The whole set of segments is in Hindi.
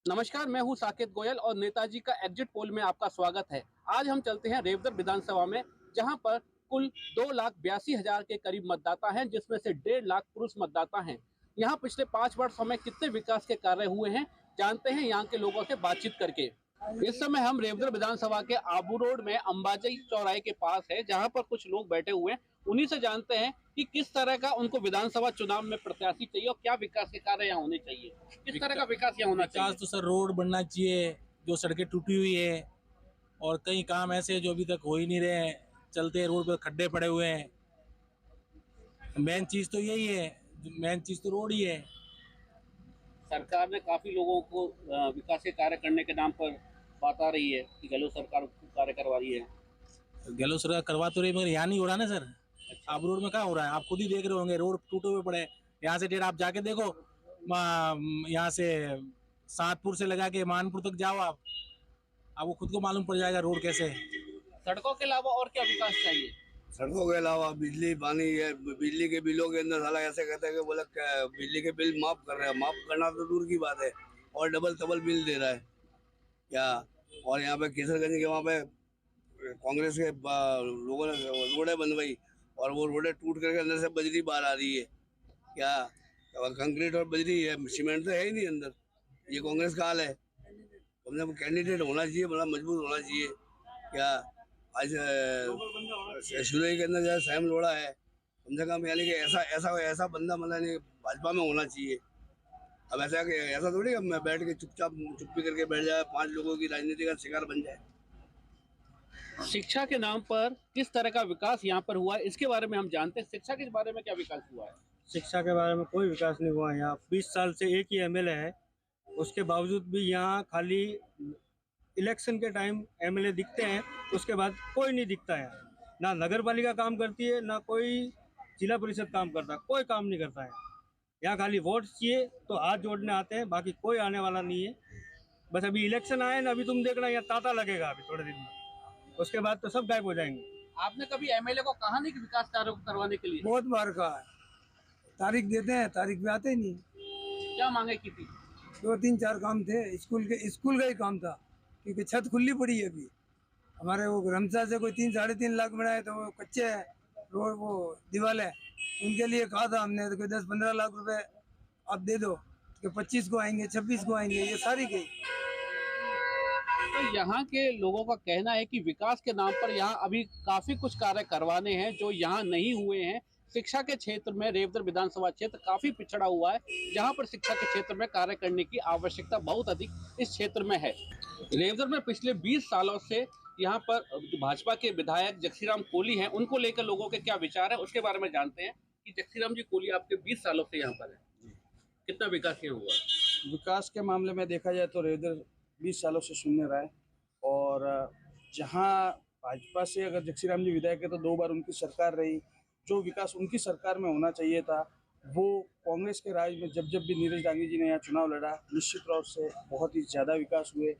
नमस्कार, मैं हूं साकेत गोयल और नेताजी का एग्जिट पोल में आपका स्वागत है। आज हम चलते हैं रेवदर विधानसभा में, जहां पर कुल 2,82,000 के करीब मतदाता हैं, जिसमें से 1.5 लाख पुरुष मतदाता हैं। यहां पिछले 5 वर्षों में कितने विकास के कार्य हुए हैं, जानते हैं यहां के लोगों से बातचीत करके। इस समय हम रेवदर विधानसभा के आबू रोड में अंबाजी चौराहे के पास है, जहां पर कुछ लोग बैठे हुए हैं। उन्हीं से जानते हैं कि किस तरह का उनको विधानसभा चुनाव में प्रत्याशी चाहिए और क्या विकास के कार्य यहाँ होने चाहिए। किस तरह का विकास यहाँ होना चाहिए? विकास तो सर रोड बनना चाहिए, जो सड़कें टूटी हुई है और कई काम ऐसे जो अभी तक हो ही नहीं रहे हैं, चलते रोड पर खड्डे पड़े हुए हैं। मेन चीज तो यही है, मेन चीज तो रोड ही है। सरकार ने काफी लोगों को विकास के कार्य करने के नाम पर बता रही है कि गहलोत सरकार कार्य करवा रही है। गहलोत सरकार करवा तो रही है, मगर यहाँ नहीं हो रहा ना सर। आप रोड में कहाँ हो रहा है? आप खुद ही देख रहे होंगे, रोड टूटे हुए पड़े हैं। यहाँ से डेढ़ आप जाके देखो, यहाँ से सातपुर से लगा के मानपुर तक जाओ, आप आपको खुद को मालूम पड़ जाएगा रोड कैसे है। सड़कों के अलावा और क्या विकास चाहिए? सड़कों के अलावा बिजली पानी है। बिजली के बिलों के अंदर साला ऐसे कहते हैं कि बोला बिजली के बिल माफ कर रहे हैं। माफ करना तो दूर की बात है, और डबल डबल बिल दे रहा है क्या। और यहाँ पे केसरगंज के वहाँ पे कांग्रेस के लोगों ने रोडें बनवाई, और वो रोडें टूट करके अंदर से बजरी बाहर आ रही है क्या। कंक्रीट और बजरी है, सीमेंट तो है ही नहीं अंदर। ये कांग्रेस का हाल है। कम से कम कैंडिडेट होना चाहिए, बड़ा मजबूत होना चाहिए क्या। आज शुरू के अंदर जो सैम लोड़ा है, कम से कम यानी कि ऐसा ऐसा ऐसा बंदा मतलब नहीं भाजपा में होना चाहिए। अब ऐसा थोड़ी अब मैं बैठ के चुप्पी करके बैठ जाए, 5 लोगों की राजनीति का शिकार बन जाए। शिक्षा के नाम पर किस तरह का विकास यहाँ पर हुआ है, इसके बारे में हम जानते हैं। शिक्षा के बारे में क्या विकास हुआ है? शिक्षा के बारे में कोई विकास नहीं हुआ। यहाँ 20 साल से एक ही एमएलए है, उसके बावजूद भी यहाँ खाली इलेक्शन के टाइम एमएलए दिखते हैं, उसके बाद कोई नहीं दिखता है। ना नगर पालिका काम करती है, ना कोई जिला परिषद काम करता है, कोई काम नहीं करता है। यहाँ खाली वोट चाहिए तो हाथ जोड़ने आते हैं, बाकी कोई आने वाला नहीं है। बस अभी इलेक्शन आए ना, अभी तुम देख रहे हो यहाँ तांता लगेगा अभी थोड़े दिन में, उसके बाद तो सब गायब हो जाएंगे। आपने कभी एमएलए को कहा नहीं कि विकास कार्य को करवाने के लिए? बहुत बार कहा है, तारीख देते हैं, तारीख पे आते ही नहीं। क्या मांगे की थी? 2-3-4 काम थे, स्कूल का ही काम था, क्योंकि छत खुली पड़ी है अभी। हमारे वो रमसा से कोई 3-3.5 लाख बनाए, तो वो कच्चे है रोड, वो दीवार है। उनके लिए कहा था हमने, तो कोई 10-15 लाख रुपए आप दे दो, तो 25 को आएंगे, 26 को आएंगे, ये सारी गई। तो यहाँ के लोगों का कहना है कि विकास के नाम पर यहाँ अभी काफी कुछ कार्य करवाने हैं जो यहाँ नहीं हुए हैं। शिक्षा के क्षेत्र में रेवदर विधानसभा क्षेत्र काफी पिछड़ा हुआ है, जहाँ पर शिक्षा के क्षेत्र में कार्य करने की आवश्यकता बहुत अधिक इस क्षेत्र में है। रेवदर में पिछले 20 सालों से यहाँ पर जो भाजपा के विधायक जगसीराम कोली हैं, उनको लेकर लोगों के क्या विचार है, उसके बारे में जानते हैं कि जगसीराम जी कोली आपके 20 सालों से यहाँ पर है, कितना विकास यहाँ हुआ? विकास के मामले में देखा जाए तो रेवदर 20 सालों से शून्य रहा है। और जहां भाजपा से अगर जगसीराम जी विधायक है तो 2 बार उनकी सरकार रही। जो विकास उनकी सरकार में होना चाहिए था, वो कांग्रेस के राज में जब भी नीरज डांगी जी ने यहाँ चुनाव लड़ा, निश्चित तौर से बहुत ही ज़्यादा विकास हुए।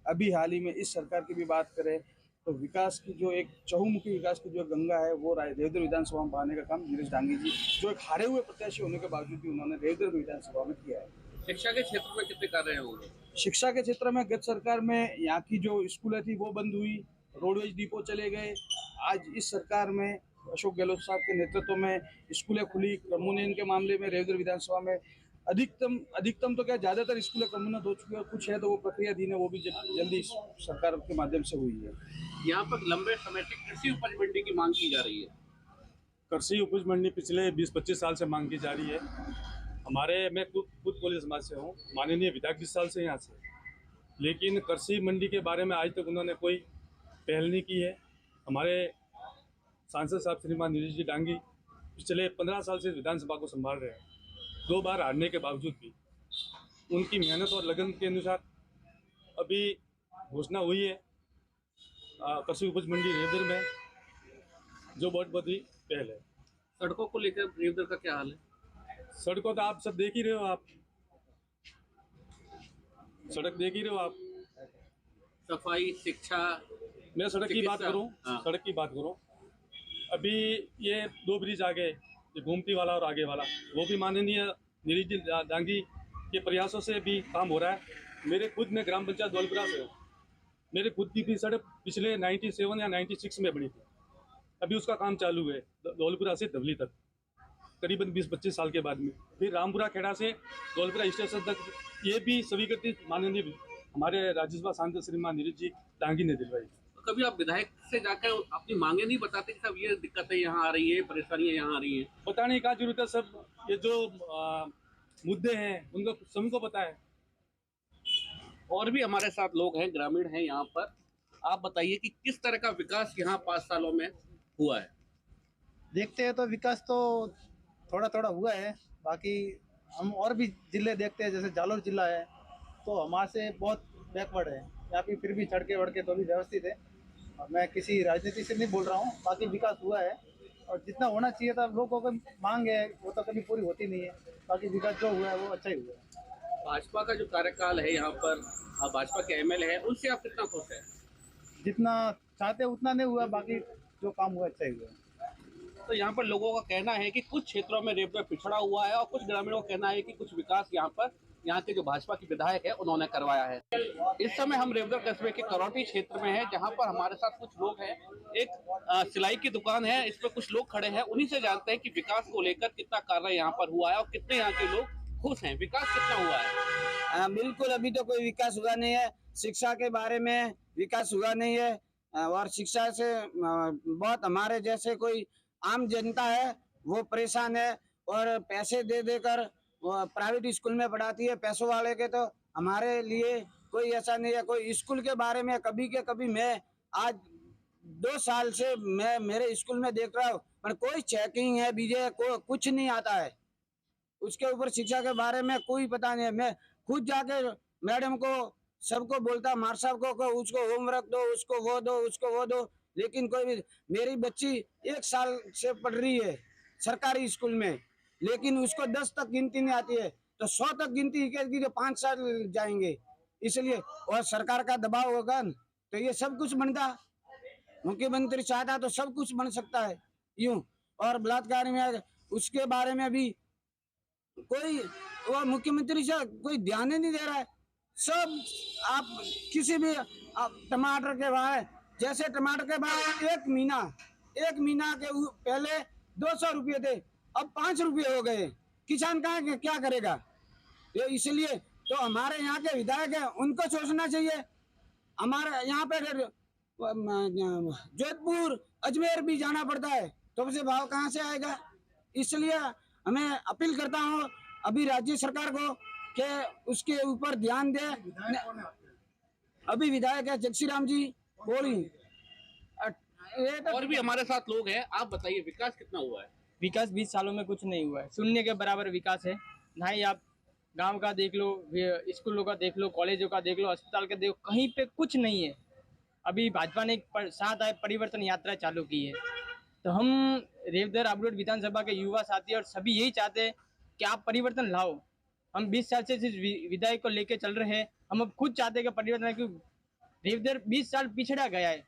अभी हाल ही में इस सरकार की भी बात करें तो विकास की जो एक चहुमुखी विकास की जो गंगा है, वो रेवदर विधानसभा में बहाने का काम नीरज डांगी जी, जो एक हारे हुए प्रत्याशी होने के बावजूद भी उन्होंने रेवदर विधानसभा में किया है। शिक्षा के क्षेत्र में कितने कार्य होंगे? शिक्षा के क्षेत्र में गत सरकार में यहाँ की जो स्कूलें थी वो बंद हुई, रोडवेज डिपो चले गए। आज इस सरकार में अशोक गहलोत साहब के नेतृत्व में स्कूलें खुली। क्रमोन्नयन के मामले में रेवदर विधानसभा में अधिकतम तो क्या ज़्यादातर स्कूलें क्रमोन्नत हो चुकी है, कुछ है तो वो प्रक्रियाधीन है, वो भी जल्दी सरकार के माध्यम से हुई है। यहाँ पर लंबे समय से कृषि उपज मंडी की मांग की जा रही है। कृषि उपज मंडी पिछले 20-25 साल से मांग की जा रही है। मैं खुद कोली समाज से हूँ, माननीय विधायक 20 साल से यहाँ से, लेकिन कृषि मंडी के बारे में आज तक उन्होंने कोई पहल नहीं की है। हमारे सांसद साहब श्रीमान नीरज जी डांगी पिछले 15 साल से विधानसभा को संभाल रहे हैं। 2 बार हारने के बावजूद भी उनकी मेहनत और लगन के अनुसार अभी घोषणा हुई है कृषि उपज मंडी रेवदर में, जो बहुत ही पहल है। सड़कों को लेकर रेवदर का क्या हाल है? सड़कों तो आप सब देख ही रहे हो, आप सड़क देख ही रहे हो आप। सफाई, शिक्षा, मैं सड़क की बात करूं, हाँ। सड़क की बात करूं, अभी ये 2 ब्रिज आगे, ये गोमती वाला और आगे वाला, वो भी माननीय नीरज डांगी के प्रयासों से भी काम हो रहा है। मेरे खुद में ग्राम पंचायत धौलपुरा से हूँ। मेरे खुद की भी सड़क पिछले 97 या 96 में बनी थी। अभी उसका काम चालू है धौलपुरा से धवली तक, करीबन 20-25 साल के बाद में। फिर रामपुरा खेड़ा से धौलपुरा स्टेशन तक, ये भी स्वीकृति माननीय हमारे राज्यसभा सांसद श्रीमान नीरज जी डांगी ने दिलवाई। तो कभी आप विधायक से जाकर अपनी मांगे नहीं बताते कि साहब ये दिक्कतें यहाँ आ रही है, परेशानियाँ यहाँ आ रही हैं? बताने की जरूरत है, सब ये जो मुद्दे हैं उनको सभी को पता है। और भी हमारे साथ लोग हैं, ग्रामीण हैं यहाँ पर। आप बताइए कि किस तरह का विकास यहाँ 5 सालों में हुआ है? देखते हैं तो विकास तो थोड़ा थोड़ा हुआ है। बाकी हम और भी जिले देखते हैं, जैसे जालोर जिला है तो हमारे से बहुत बैकवर्ड है। यहाँ पे फिर भी सड़के वड़के तो भी व्यवस्थित है। और मैं किसी राजनीति से नहीं बोल रहा हूँ, बाकी विकास हुआ है और जितना होना चाहिए था लोगों को मांग है वो तो कभी पूरी होती नहीं है। बाकी विकास जो हुआ है वो अच्छा ही हुआ है। भाजपा का जो कार्यकाल है यहाँ पर, भाजपा के एमएलए है, उनसे आप कितना खुश हैं? जितना चाहते उतना नहीं हुआ, बाकी जो काम हुआ अच्छा ही हुआ है। तो यहाँ पर लोगों का कहना है कि कुछ क्षेत्रों में रेवदर पिछड़ा हुआ है और कुछ ग्रामीणों का कहना है कि कुछ विकास यहाँ के जो भाजपा के विधायक है उन्होंने करवाया है। इस समय हम रेवदर कस्बे के करौटी क्षेत्र में हैं, जहाँ पर हमारे साथ कुछ लोग हैं। एक सिलाई की दुकान है, इस पर कुछ लोग खड़े हैं। उन्हीं से जानते हैं कि विकास को लेकर कितना कार्य यहाँ पर हुआ है और कितने यहाँ के लोग खुश हैं। विकास कितना हुआ है? बिल्कुल अभी तो कोई विकास हुआ नहीं है। शिक्षा के बारे में विकास हुआ नहीं है और शिक्षा से बहुत हमारे जैसे कोई आम जनता है वो परेशान है और पैसे दे देकर प्राइवेट स्कूल में पढ़ाती है पैसों वाले के। तो हमारे लिए कोई ऐसा नहीं है। कोई स्कूल के बारे में कभी मैं आज 2 साल से मैं मेरे स्कूल में देख रहा हूँ, पर कोई चेकिंग है बीजे को कुछ नहीं आता है। उसके ऊपर शिक्षा के बारे में कोई पता नहीं है। मैं खुद जाके मैडम को सबको बोलता, मार साहब को उसको होमवर्क दो, उसको वो दो, उसको वो दो, लेकिन कोई भी। मेरी बच्ची 1 साल से पढ़ रही है सरकारी स्कूल में, लेकिन उसको 10 तक गिनती नहीं आती है, तो 100 तक गिनती की तो 5 साल जाएंगे। इसलिए और सरकार का दबाव होगा तो ये सब कुछ बनता। मुख्यमंत्री चाहता तो सब कुछ बन सकता है यूं। और बलात्कार में उसके बारे में भी कोई वो मुख्यमंत्री से कोई ध्यान ही नहीं दे रहा है। सब आप किसी भी टमाटर के भाव, जैसे टमाटर के भाव एक महीना के पहले 200 रुपये थे, अब 5 रुपये हो गए। किसान कहाँ क्या करेगा? ये इसलिए तो हमारे यहाँ के विधायक हैं, उनको सोचना चाहिए। हमारे यहाँ पे जोधपुर अजमेर भी जाना पड़ता है, तो उसे भाव कहाँ से आएगा? इसलिए हमें अपील करता हूँ अभी राज्य सरकार को कि उसके ऊपर ध्यान दे। अभी विधायक है जगसी राम जी बोली। और भी हमारे साथ लोग हैं, आप बताइए विकास कितना हुआ है? विकास 20 सालों में कुछ नहीं हुआ है। शून्य के बराबर विकास है। ना ही आप गांव का देख लो, स्कूलों का देख लो, कॉलेजों का देख लो, अस्पताल का देख लो, कहीं पे कुछ नहीं है। अभी भाजपा ने साथ आए परिवर्तन यात्रा चालू की है, तो हम रेवदर आबरोड विधानसभा के युवा साथी और सभी यही चाहते हैं कि आप परिवर्तन लाओ। हम 20 साल से इस विधायक को लेके चल रहे हैं, हम अब खुद चाहते हैं कि परिवर्तन, क्योंकि रेवदर 20 साल पिछड़ा गया है।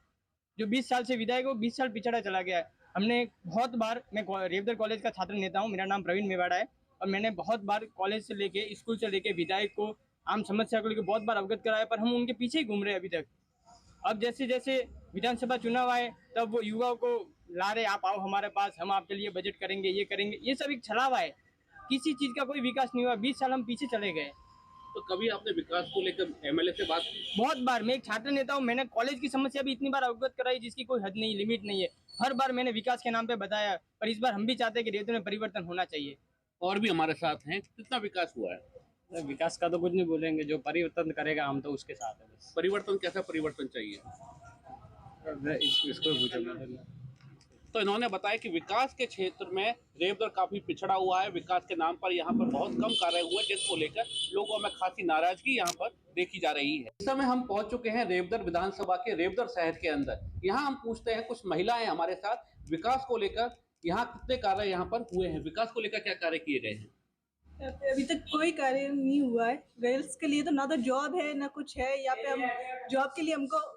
जो 20 साल से विधायक वो 20 साल पिछड़ा चला गया है। हमने बहुत बार, मैं रेवदर कॉलेज का छात्र नेता हूँ, मेरा नाम प्रवीण मेवाड़ा है, और मैंने बहुत बार कॉलेज से लेके स्कूल से लेके विधायक को आम समस्या को लेकर बहुत बार अवगत कराया, पर हम उनके पीछे ही घूम रहे हैं अभी तक। अब जैसे जैसे विधानसभा चुनाव आए तब वो युवाओं को ला रहे, आप आओ हमारे पास, हम आपके लिए बजट करेंगे, ये करेंगे। ये सब एक छलावा है, किसी चीज़ का कोई विकास नहीं हुआ। 20 साल हम पीछे चले गए। तो कभी आपने विकास को लेकर एमएलए से बात की? बहुत बार। मैं एक छात्र नेता हूँ, मैंने कॉलेज की समस्या भी इतनी बार अवगत कराई जिसकी कोई हद नहीं, लिमिट नहीं है। हर बार मैंने विकास के नाम पे बताया, पर इस बार हम भी चाहते हैं कि रेवदर में परिवर्तन होना चाहिए। और भी हमारे साथ हैं, कितना विकास हुआ है? विकास का तो कुछ नहीं बोलेंगे, जो परिवर्तन करेगा हम तो उसके साथ है बस। परिवर्तन कैसा परिवर्तन चाहिए? इसको पूछो। तो इन्होंने बताया कि विकास के क्षेत्र में रेवदर काफी पिछड़ा हुआ है। विकास के नाम पर यहाँ पर बहुत कम कार्य हुए, जिसको लेकर लोगों में खासी नाराजगी यहाँ पर देखी जा रही है। इस समय हम पहुंच चुके हैं रेवदर विधानसभा के रेवदर शहर के अंदर। यहाँ हम पूछते हैं, कुछ महिलाएं हमारे साथ, विकास को लेकर यहाँ कितने कार्य यहाँ पर हुए हैं, विकास को लेकर क्या कार्य किए गए हैं? अभी तक कोई कार्य नहीं हुआ है। गर्ल्स के लिए तो ना तो जॉब है ना कुछ है। यहाँ पे हम जॉब के लिए हमको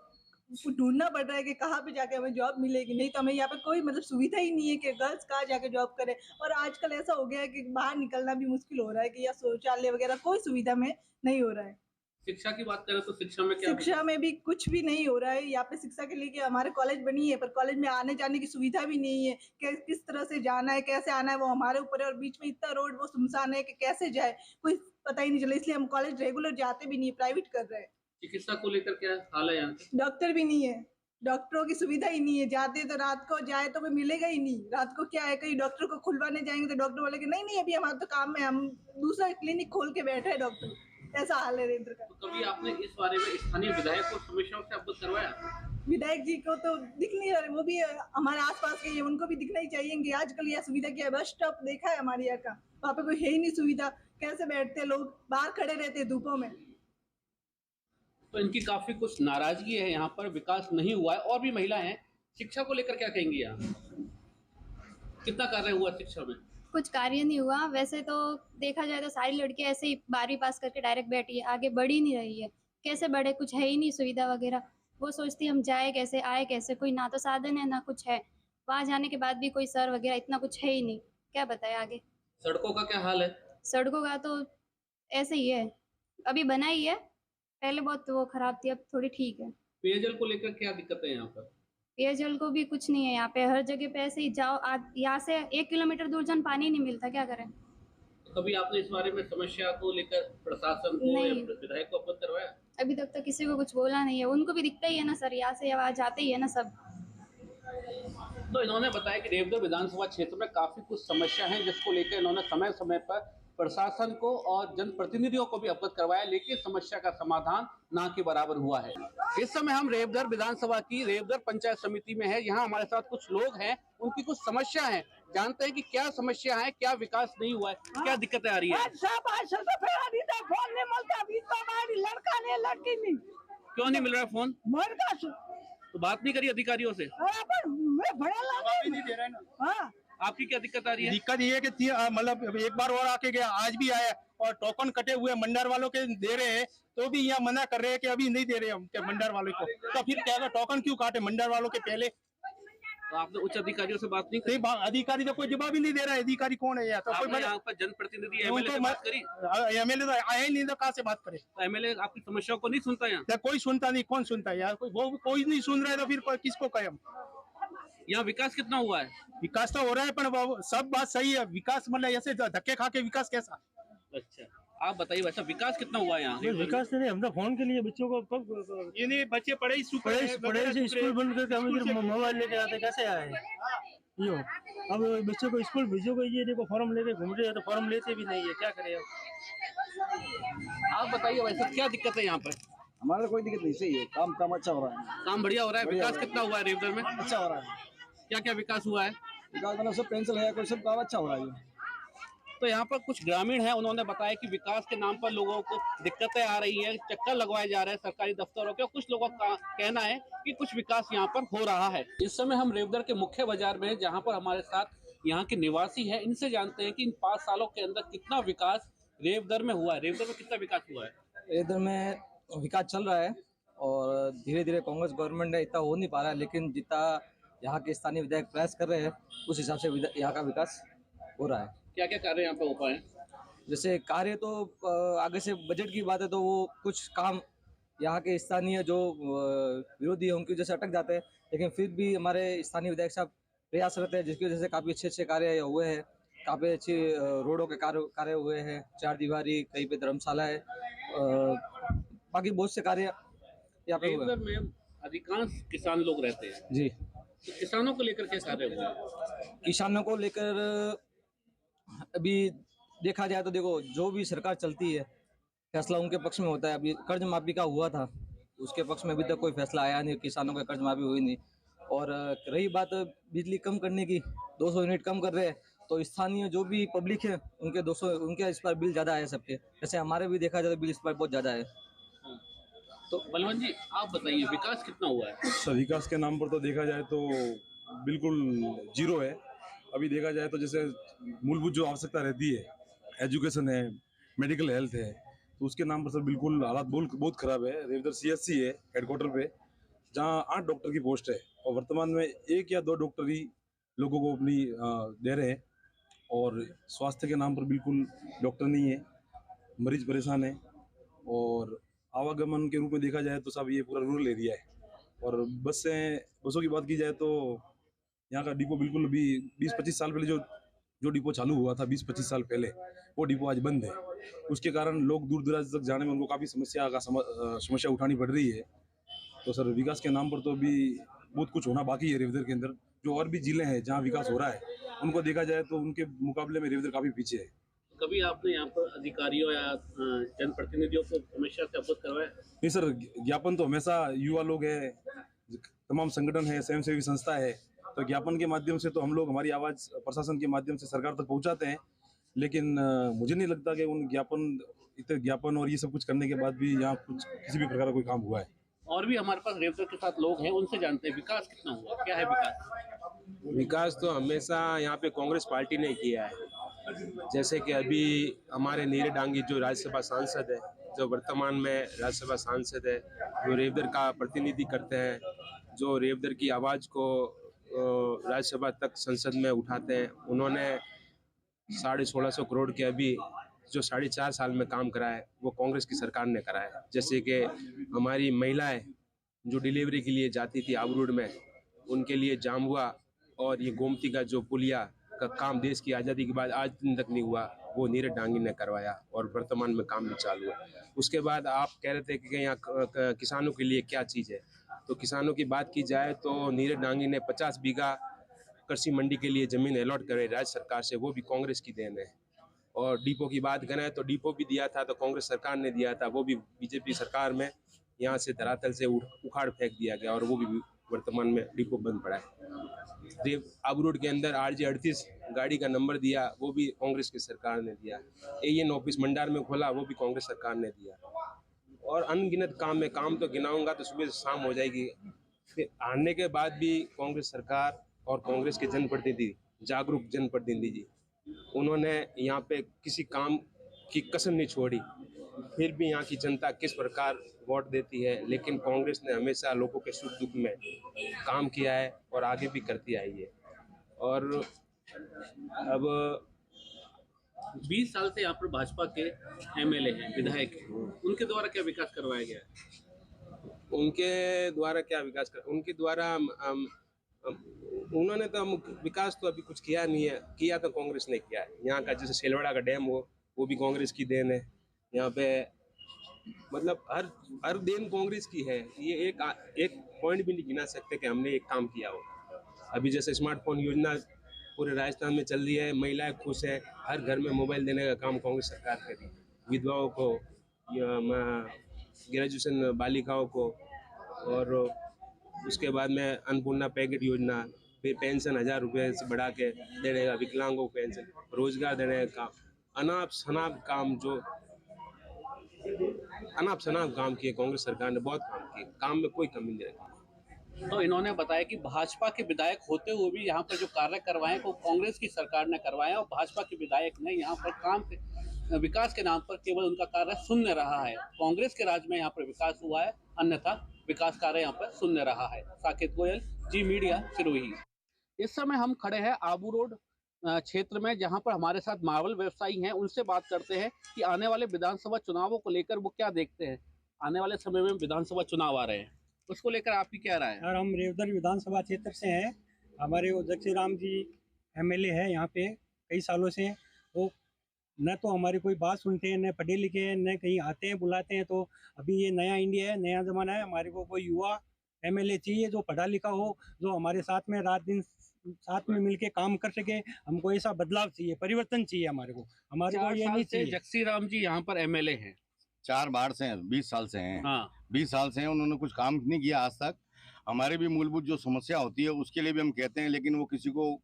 ढूंढना पड़ रहा है कि कहाँ पे जाके हमें जॉब मिलेगी, नहीं तो हमें यहाँ पे कोई मतलब सुविधा ही नहीं है कि गर्ल्स कहाँ जाके जॉब करें। और आजकल ऐसा हो गया है कि बाहर निकलना भी मुश्किल हो रहा है कि या शौचालय वगैरह कोई सुविधा में नहीं हो रहा है। शिक्षा की बात करें तो शिक्षा में क्या शिक्षा में भी कुछ भी नहीं हो रहा है यहाँ पे। शिक्षा के लिए कि हमारे कॉलेज बनी है पर कॉलेज में आने जाने की सुविधा भी नहीं है कि किस तरह से जाना है कैसे आना है वो हमारे ऊपर है। और बीच में इतना रोड वो सुनसान है कि कैसे जाए कोई पता ही नहीं चला। इसलिए हम कॉलेज रेगुलर जाते भी नहीं है, प्राइवेट कर रहे हैं। चिकित्सा को लेकर क्या हाल है यहाँ पे? डॉक्टर भी नहीं है, डॉक्टरों की सुविधा ही नहीं है। जाते तो रात को जाए तो वो मिलेगा ही नहीं। रात को क्या है, कहीं डॉक्टर को खुलवाने जाएंगे तो डॉक्टर बोले कि नहीं नहीं अभी हमारा तो काम है, हम दूसरा क्लिनिक खोल के बैठे हैं डॉक्टर। ऐसा हाल है रेंद्र का। तो कभी आपने इस बारे में स्थानीय विधायक को समस्याओं से अवगत करवाया? विधायक जी को तो दिख नहीं रहा, वो भी हमारे आसपास के, उनको भी दिखना ही चाहिए कि आजकल यह सुविधा क्या है। बस स्टॉप देखा है हमारे यहाँ का, वहाँ पे कोई है ही नहीं सुविधा। कैसे बैठते लोग, बाहर खड़े रहते धूपों में। तो इनकी काफी कुछ नाराजगी है, यहाँ पर विकास नहीं हुआ है। और भी महिलाएं हैं, शिक्षा को लेकर क्या कहेंगी? यहाँ कितना कार्य हुआ शिक्षा में? कुछ कार्य नहीं हुआ। वैसे तो देखा जाए तो सारी लड़कियां ऐसे ही 12वीं पास करके डायरेक्ट बैठी है, आगे बढ़ ही नहीं रही है। कैसे बढ़े, कुछ है ही नहीं सुविधा वगैरह। वो सोचती हम जाए कैसे आए कैसे, कोई ना तो साधन है ना कुछ है। वहाँ जाने के बाद भी कोई सर वगैरह इतना कुछ है ही नहीं, क्या बताए आगे। सड़कों का क्या हाल है? सड़कों का तो ऐसे ही है, अभी बनाई है, पहले बहुत वो खराब थी, अब थोड़ी ठीक है। पेयजल को लेकर क्या दिक्कत है यहाँ पर? पेयजल को भी कुछ नहीं है यहाँ पे, हर जगह पे ऐसे ही जाओ, यहाँ से 1 किलोमीटर दूर जन पानी नहीं मिलता, क्या करें। तो कभी आपने इस बारे में समस्या को लेकर प्रशासन को या विधायक को अवगत करवाया? अभी तक तो किसी को कुछ बोला नहीं है। उनको भी दिखता ही है ना सर, यहाँ से आवाज आते ही है ना सब। तो इन्होंने बताया कि रेवदर विधानसभा क्षेत्र में काफी कुछ समस्या है, जिसको लेकर इन्होंने समय समय पर प्रशासन को और जनप्रतिनिधियों को भी अवगत करवाया, लेकिन समस्या का समाधान ना के बराबर हुआ है। इस समय हम रेवदर विधानसभा की रेवदर पंचायत समिति में है। यहाँ हमारे साथ कुछ लोग हैं, उनकी कुछ समस्या है, जानते हैं कि क्या समस्या है, क्या विकास नहीं हुआ है, क्या दिक्कतें आ रही है। लड़की नहीं, क्यों नहीं मिल रहा फोन? तो बात नहीं करी अधिकारियों से? आपकी क्या दिक्कत आ रही है? दिक्कत ये है कि मतलब एक बार और आके गया, आज भी आया और टोकन कटे हुए मंडार वालों के दे रहे हैं, तो भी यहाँ मना कर रहे हैं कि अभी नहीं दे रहे हम मंडार वालों को। तो फिर क्या टोकन क्यों काटे मंडार वालों के पहले? तो आपने उच्च अधिकारियों से बात नहीं करी? अधिकारी तो कोई जवाब ही नहीं दे रहा है। अधिकारी कौन है? तो कोई यहाँ पर जनप्रतिनिधि एमएलए से बात करी? एमएलए तो आया ही नहीं, तो कहाँ से बात करे? तो एमएलए आपकी समस्याओं को नहीं सुनता? यहाँ कोई सुनता नहीं। कौन सुनता है यार? कोई नहीं सुन रहा है, तो फिर किसको कहें हम? यहाँ विकास कितना हुआ है? विकास तो हो रहा है, पर सब बात सही है। विकास मतलब ऐसे धक्के खा के विकास कैसा? अच्छा, आप बताइए वैसा विकास कितना हुआ है यहाँ? विकास नहीं, हम तो फोन के लिए बच्चों को ये नहीं, बच्चे पढ़े से स्कूल बंद करके हम इधर मोबाइल लेके आते, कैसे आए यो। अब बच्चों को स्कूल भेजोगे, ये देखो फॉर्म लेके घूम रहे हैं, तो फॉर्म लेते भी नहीं है, क्या करें आप बताइए वैसा क्या दिक्कत है यहाँ पर? हमारा कोई दिक्कत नहीं, सही है, काम अच्छा हो रहा है। काम बढ़िया हो रहा है। विकास कितना हुआ है रेवदर में? अच्छा हो रहा है। क्या क्या विकास हुआ है? विकास मतलब सब पेंसिल है, कोई सब काम अच्छा हो रहा है। तो यहाँ पर कुछ ग्रामीण हैं, उन्होंने बताया कि विकास के नाम पर लोगों को दिक्कतें आ रही हैं, चक्कर लगवाए जा रहे हैं सरकारी दफ्तरों के। कुछ लोगों का कहना है कि कुछ विकास यहाँ पर हो रहा है। इस समय हम रेवदर के मुख्य बाजार में हैं, जहाँ पर हमारे साथ यहाँ के निवासी हैं। इनसे जानते हैं कि इन 5 सालों के अंदर कितना विकास रेवदर में हुआ है। रेवदर में कितना विकास हुआ है? रेवदर में विकास चल रहा है और धीरे धीरे कांग्रेस गवर्नमेंट है, इतना हो नहीं पा रहा है, लेकिन जितना यहाँ के स्थानीय विधायक प्रयास कर रहे हैं उस हिसाब से यहाँ का विकास हो रहा है। क्या क्या कार्य यहाँ पे हो पाए? जैसे कार्य तो आगे से बजट की बात है तो वो कुछ काम यहाँ के स्थानीय जो विरोधी है उनकी वजह से अटक जाते हैं, लेकिन फिर भी हमारे स्थानीय विधायक साहब प्रयासरत है, जिसकी वजह से काफ़ी अच्छे कार्य हुए हैं। काफ़ी अच्छी रोडों के कार्य हुए हैं, 4 दीवारी, कहीं पे धर्मशाला है, बाकी बहुत से कार्य यहाँ पे हुए हैं। में अधिकांश किसान लोग रहते हैं जी, तो किसानों को लेकर क्या कार्य हुए? किसानों को लेकर अभी देखा जाए तो देखो, जो भी सरकार चलती है फैसला उनके पक्ष में होता है। अभी कर्ज माफी का हुआ था, उसके पक्ष में अभी तक कोई फैसला आया नहीं, किसानों का कर्ज माफी हुई नहीं। और रही बात बिजली कम करने की, 200 यूनिट कम कर रहे हैं, तो स्थानीय जो भी पब्लिक है उनके 200 उनके इस पर बिल ज़्यादा है सबके। जैसे हमारे भी देखा जाए तो बिल इस पर बहुत ज़्यादा है। तो बलवंत जी आप बताइए विकास कितना हुआ है? सर विकास के नाम पर तो देखा जाए तो बिल्कुल जीरो है। अभी देखा जाए तो जैसे मूलभूत जो आवश्यकता रहती है, एजुकेशन है, मेडिकल हेल्थ है, तो उसके नाम पर सर बिल्कुल हालात बहुत खराब है। रेवदर CSC है हेडक्वार्टर पे, जहाँ 8 डॉक्टर की पोस्ट है और वर्तमान में 1 या 2 डॉक्टर ही लोगों को अपनी दे रहे हैं। और स्वास्थ्य के नाम पर बिल्कुल डॉक्टर नहीं है, मरीज परेशान है। और आवागमन के रूप में देखा जाए तो सब ये पूरा रूरल एरिया है। और बसों की बात की जाए तो यहाँ का डिपो बिल्कुल भी 20-25 साल पहले जो डिपो चालू हुआ था 20-25 साल पहले, वो डिपो आज बंद है। उसके कारण लोग दूर दराज तक जाने में उनको काफ़ी समस्या उठानी पड़ रही है। तो सर विकास के नाम पर तो अभी बहुत कुछ होना बाकी है रेवदर के अंदर। जो और भी जिले हैं जहाँ विकास हो रहा है उनको देखा जाए तो उनके मुकाबले में रेवदर काफ़ी पीछे है। कभी आपने यहाँ पर अधिकारियों या जनप्रतिनिधियों को समस्या से अवगत करवाया? नहीं सर, ज्ञापन तो हमेशा युवा लोग है, तमाम संगठन है, स्वयंसेवी संस्था है, तो ज्ञापन के माध्यम से तो हम लोग हमारी आवाज़ प्रशासन के माध्यम से सरकार तक पहुँचाते हैं। लेकिन मुझे नहीं लगता कि उन इतने ज्ञापन और ये सब कुछ करने के बाद भी यहाँ कुछ किसी भी प्रकार का कोई काम हुआ है। और भी हमारे पास रेवदर के साथ लोग हैं, उनसे जानते हैं विकास कितना हुआ, क्या है विकास? विकास तो हमेशा यहाँ पे कांग्रेस पार्टी ने किया है। जैसे कि अभी हमारे नीरज डांगी जो राज्यसभा सांसद है, जो वर्तमान में राज्यसभा सांसद है, जो रेवदर का प्रतिनिधि करते हैं, जो रेवदर की आवाज़ को राज्यसभा तक संसद में उठाते हैं, उन्होंने 1650 करोड़ के अभी जो 4.5 साल में काम करा है वो कांग्रेस की सरकार ने करा है। जैसे कि हमारी महिलाएं जो डिलीवरी के लिए जाती थी आबू रोड में, उनके लिए जाम हुआ। और ये गोमती का जो पुलिया का काम देश की आज़ादी के बाद आज दिन तक नहीं हुआ, वो नीरज डांगी ने करवाया और वर्तमान में काम भी चालू है। उसके बाद आप कह रहे थे कि यहाँ किसानों के लिए क्या चीज़ है, तो किसानों की बात की जाए तो नीरज डांगी ने 50 बीघा कृषि मंडी के लिए ज़मीन अलॉट करे राज्य सरकार से, वो भी कांग्रेस की देन है। और डिपो की बात करें तो डिपो भी दिया था तो कांग्रेस सरकार ने दिया था, वो भी बीजेपी सरकार में यहाँ से धरातल से उखाड़ फेंक दिया गया और वो भी वर्तमान में डिपो बंद पड़ा है। आबू रोड के अंदर RJ38 गाड़ी का नंबर दिया, वो भी कांग्रेस की सरकार ने दिया। AN ऑफिस मंडार में खोला, वो भी कांग्रेस सरकार ने दिया। और अनगिनत काम तो गिनाऊंगा तो सुबह से शाम हो जाएगी। फिर हारने के बाद भी कांग्रेस सरकार और कांग्रेस के जनप्रतिनिधि, जागरूक जनप्रतिनिधि जी, उन्होंने यहाँ पे किसी काम की कसर नहीं छोड़ी। फिर भी यहाँ की जनता किस प्रकार वोट देती है, लेकिन कांग्रेस ने हमेशा लोगों के सुख दुख में काम किया है और आगे भी करती आई है। और अब 20 साल से यहाँ पर भाजपा के MLA हैं, विधायक हैं, उनके द्वारा क्या विकास करवाया गया है? उनके द्वारा उन्होंने तो विकास तो अभी कुछ किया नहीं है, किया तो कांग्रेस ने किया है। यहाँ का जैसे सेलवाड़ा का डैम हो, वो भी कांग्रेस की देन है। यहाँ पे मतलब हर देन कांग्रेस की है। ये एक पॉइंट भी नहीं गिना सकते कि हमने एक काम किया हो। अभी जैसे स्मार्टफोन योजना पूरे राजस्थान में चल रही है, महिलाएं खुश है, हर घर में मोबाइल देने का काम कांग्रेस सरकार करी। विधवाओं को या ग्रेजुएशन बालिकाओं को, और उसके बाद में अन्नपूर्णा पैकेट योजना, फिर पेंशन 1000 रुपये से बढ़ा के देने का, विकलांगों को पेंशन, रोजगार देने का अनाप शनाप काम किए कांग्रेस सरकार ने, बहुत काम किए, काम में कोई कमी नहीं रखी। तो इन्होंने बताया कि भाजपा के विधायक होते हुए भी यहाँ पर जो कार्य करवाए वो कांग्रेस की सरकार ने करवाया और भाजपा के विधायक ने यहाँ पर विकास के नाम पर केवल उनका कार्य शून्य रहा है। कांग्रेस के राज में यहाँ पर विकास हुआ है, अन्यथा विकास कार्य यहाँ पर शून्य रहा है। साकेत गोयल, जी मीडिया, सिरोही। इस समय हम खड़े हैं आबू रोड क्षेत्र में, जहां पर हमारे साथ मार्बल व्यवसायी हैं। उनसे बात करते हैं कि आने वाले विधानसभा चुनावों को लेकर वो क्या देखते हैं। आने वाले समय में विधानसभा चुनाव आ रहे हैं, उसको लेकर आपकी क्या राय है? यार हम रेवदर विधानसभा क्षेत्र से हैं। हमारे वो जगसी राम जी MLA है यहाँ पे कई सालों से। वो न तो हमारी कोई बात सुनते हैं, न पढ़े लिखे हैं, न कहीं आते हैं बुलाते हैं। तो अभी ये नया इंडिया है, नया ज़माना है। हमारे को कोई युवा MLA चाहिए जो पढ़ा लिखा हो, जो हमारे साथ में रात दिन साथ में मिलके काम कर सके। हमको ऐसा बदलाव चाहिए, परिवर्तन चाहिए हमारे को ये नहीं चाहिए। जगसी राम जी यहाँ पर MLA हैं, 4 बार से हैं, 20 साल से हैं। हाँ। 20 साल से हैं, उन्होंने कुछ काम नहीं किया आज तक। हमारी भी मूलभूत जो समस्या होती है उसके लिए भी हम कहते हैं, लेकिन वो किसी को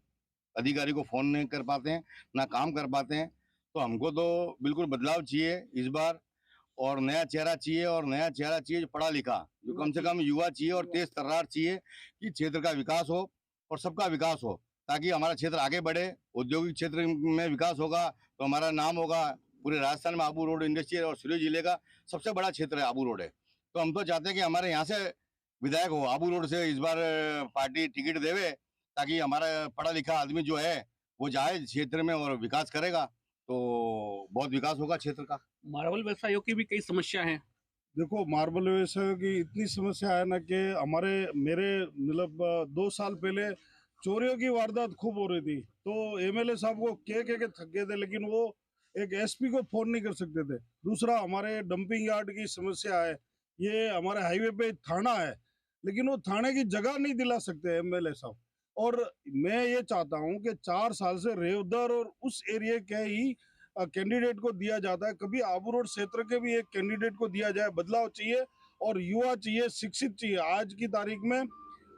अधिकारी को फ़ोन नहीं कर पाते हैं, ना काम कर पाते हैं। तो हमको तो बिल्कुल बदलाव चाहिए इस बार, और नया चेहरा चाहिए, और नया चेहरा चाहिए जो पढ़ा लिखा, जो कम से कम युवा चाहिए, और तेज तर्रार चाहिए कि क्षेत्र का विकास हो और सबका विकास हो, ताकि हमारा क्षेत्र आगे बढ़े। औद्योगिक क्षेत्र में विकास होगा तो हमारा नाम होगा पूरे राजस्थान में। आबू रोड इंडस्ट्रियल और सिरोही जिले का सबसे बड़ा क्षेत्र है आबू रोड है। तो हम तो चाहते हैं कि हमारे यहाँ से विधायक हो, आबू रोड से इस बार पार्टी टिकट देवे, ताकि हमारा पढ़ा लिखा आदमी जो है वो जाए क्षेत्र में और विकास करेगा, तो बहुत विकास होगा क्षेत्र का। मार्बल व्यवसायियों की भी कई समस्या हैं। देखो मार्बल व्यवसाय की इतनी समस्या है ना कि मेरे मतलब 2 साल पहले चोरियों की वारदात खूब हो रही थी, तो एमएलए साहब को कह के थक गए थे, लेकिन वो एक एसपी को फोन नहीं कर सकते थे। दूसरा, हमारे डंपिंग यार्ड की समस्या है। ये हमारे हाईवे पे थाना है, लेकिन वो थाने की जगह नहीं दिला सकते एमएलए साहब। और मैं ये चाहता हूँ कि 4 साल से रेवदर और उस एरिया के ही कैंडिडेट को दिया जाता है, कभी आबू रोड क्षेत्र के भी एक कैंडिडेट को दिया जाए। बदलाव चाहिए और युवा चाहिए, शिक्षित चाहिए। आज की तारीख में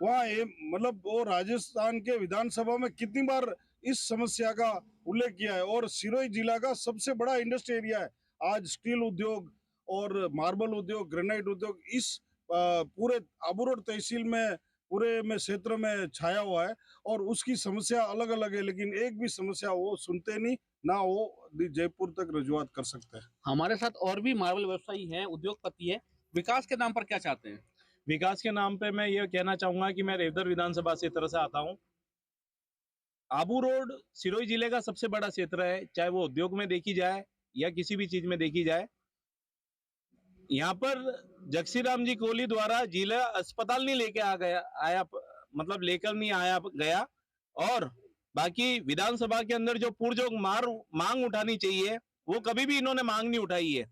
वहाँ मतलब वो राजस्थान के विधानसभा में कितनी बार इस समस्या का उल्लेख किया है, और सिरोही जिला का सबसे बड़ा इंडस्ट्री एरिया है। आज स्टील उद्योग और मार्बल उद्योग, ग्रेनाइट उद्योग इस पूरे आबू रोड तहसील में पूरे में क्षेत्र में छाया हुआ है, और उसकी समस्या अलग अलग है, लेकिन एक भी समस्या वो सुनते नहीं, ना वो जयपुर तक रजुआत कर सकते हैं। हमारे साथ और भी मार्बल व्यवसायी हैं, उद्योगपति हैं। विकास के नाम पर क्या चाहते हैं? विकास के नाम पे मैं ये कहना चाहूंगा कि मैं रेवदर विधानसभा क्षेत्र से आता हूं। आबू रोड सिरोही जिले का सबसे बड़ा क्षेत्र है, चाहे वो उद्योग में देखी जाए या किसी भी चीज में देखी जाए। यहाँ पर जगसीराम जी कोहली द्वारा जिला अस्पताल नहीं लेके आया मतलब लेकर नहीं आया गया, और बाकी विधानसभा के अंदर जो पुरजोर मांग उठानी चाहिए वो कभी भी इन्होंने मांग नहीं उठाई है।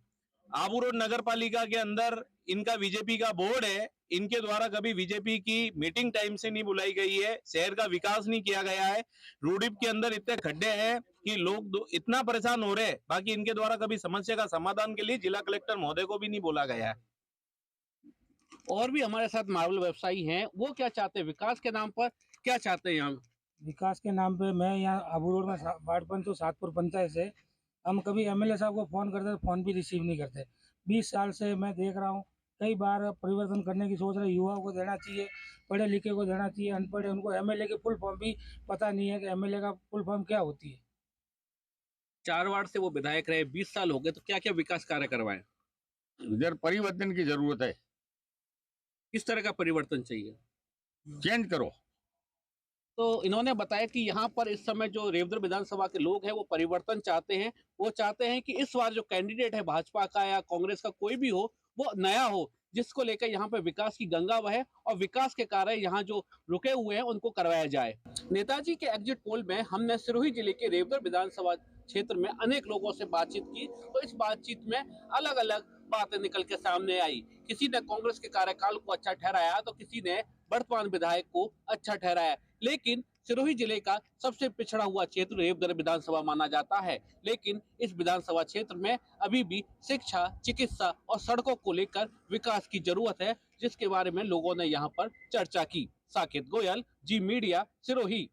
आबू रोड नगर पालिका के अंदर इनका बीजेपी का बोर्ड है, इनके द्वारा कभी बीजेपी की मीटिंग टाइम से नहीं बुलाई गई है, शहर का विकास नहीं किया गया है। रूडीप के अंदर इतने खड्डे हैं कि लोग इतना परेशान हो रहे हैं, बाकी इनके द्वारा कभी समस्या का समाधान के लिए जिला कलेक्टर महोदय को भी नहीं बोला गया है। और भी हमारे साथ मार्बल व्यवसायी हैं, वो क्या चाहते हैं? विकास के नाम पर क्या चाहते हैं? यहाँ विकास के नाम पे मैं यहाँ आबू रोड में वार्ड पंच तो सातपुर पंचायत से हम कभी एमएलए साहब को फ़ोन करते, फ़ोन भी रिसीव नहीं करते। 20 साल से मैं देख रहा हूँ, कई बार परिवर्तन करने की सोच रहे। युवाओं को देना चाहिए, पढ़े लिखे को देना चाहिए, अनपढ़ उनको एमएलए के फुल फॉर्म भी पता नहीं है कि एमएलए का फुल फॉर्म क्या होती है। 4 वार्ड से वो विधायक रहे, 20 साल हो गए, तो क्या क्या विकास कार्य करवाए? इधर परिवर्तन की जरूरत है। किस तरह का परिवर्तन चाहिए? चेंज करो। तो इन्होंने बताया कि यहाँ पर इस समय जो रेवदर विधानसभा के लोग हैं वो परिवर्तन चाहते हैं। वो चाहते हैं कि इस बार जो कैंडिडेट है भाजपा का या कांग्रेस का कोई भी हो, वो नया हो, जिसको लेकर यहाँ पे विकास की गंगा बहे और विकास के कार्य यहाँ जो रुके हुए हैं उनको करवाया जाए। नेताजी के एग्जिट पोल में हमने सिरोही जिले के रेवदर विधानसभा क्षेत्र में अनेक लोगों से बातचीत की, तो इस बातचीत में अलग अलग बातें निकल के सामने आई। किसी ने कांग्रेस के कार्यकाल को अच्छा ठहराया, तो किसी ने वर्तमान विधायक को अच्छा ठहराया। लेकिन सिरोही जिले का सबसे पिछड़ा हुआ क्षेत्र रेवदर विधानसभा माना जाता है, लेकिन इस विधानसभा क्षेत्र में अभी भी शिक्षा, चिकित्सा और सड़कों को लेकर विकास की जरूरत है, जिसके बारे में लोगों ने यहाँ पर चर्चा की। साकेत गोयल, जी मीडिया, सिरोही।